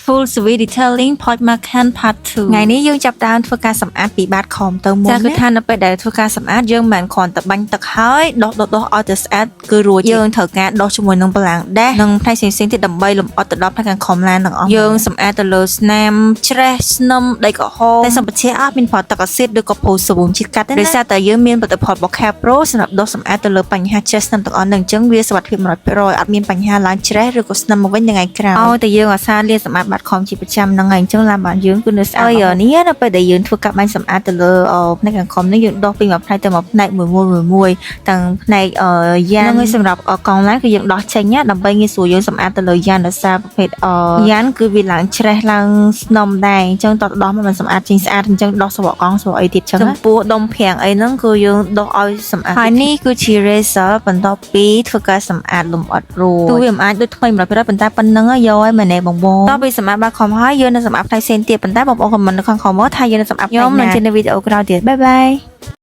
full sweet detailing point mark part 2 ngàyนี้យើងចាប់ដើមធ្វើការសម្អាតពីបាតខំទៅមុនចាគឺថានៅពេលដែលធ្វើការសម្អាតយើងមិនគ្រាន់តែបាញ់ទឹកហើយដុសឲ្យទៅស្អាតគឺរួចយើងត្រូវការដុសជាមួយនឹងប្រឡាំងដេះនិងផ្នែកផ្សេងៗទៀតដើម្បីលម្អទៅដល់ផ្នែកខាងខំឡានទាំងអស់យើងសម្អាតទៅលើស្នាមច្រេះស្នឹមដីក្រហមតែសម្បត្តិអត់មានប្រទឹកអាស៊ីតឬក៏ប្រូសូមជាតិកាត់ទេដោយសារតែយើងមានផលិតផល Bocare Pro សម្រាប់ដុសសម្អាតទៅលើបញ្ហាច្រេះស្នឹមទាំងអស់នឹងអញ្ចឹងវាសុវត្ថិភាព 100% អត់មានបញ្ហាឡើងច្រេះឬក៏ស្នឹមមកវិញថ្ងៃក្រោយឲ្យតែយើងអាសាលាសម្អាតបាត់ខំជាប្រចាំហ្នឹងហើយអញ្ចឹងឡានបាត់យើងគឺនៅស្អាតហើយនេះនៅពេលដែលយើងធ្វើការបាញ់សម្អាតទៅលើផ្នែកខាងខំនេះយើងដុសពីមួយផ្នែកទៅមួយផ្នែកមួយទាំងផ្នែកយ៉ានហ្នឹងសម្រាប់កង់ឡានគឺយើងដោះចេញណាដើម្បីងាយស្រួលយើងសម្អាតទៅលើយ៉ានដោយសារប្រភេទយ៉ានគឺវាឡើងច្រេះឡើងស្នឹមដែរអញ្ចឹងតោះដោះមកមិនសម្អាតចេញស្អាតអញ្ចឹងដោះស្រកកង់ស្រកអីទៀតអញ្ចឹងចំពោះដុំប្រាំងអីហ្នឹងគឺយើងដោះឲ្យសម្អាតហើយនេះគឺជា razor បន្ទាប់ពីធ្វើការសម្អាតលម្អិតរួចទោះវាមិនអាចដូចថ្មី100%ប៉ុន្តែប៉ុណ្្នឹងយកឲ្យមែនទេបងតោះពីសម្អាតបាត់ខំហើយយើងនឹងសម្អាតផ្នែកផ្សេងទៀតប៉ុន្តែបងប្អូនខមមិននៅខាងខមថាយើងនឹងសម្អាតខ្ញុំនឹងជានៅវីដេអូក្រោយទៀតបាយបាយ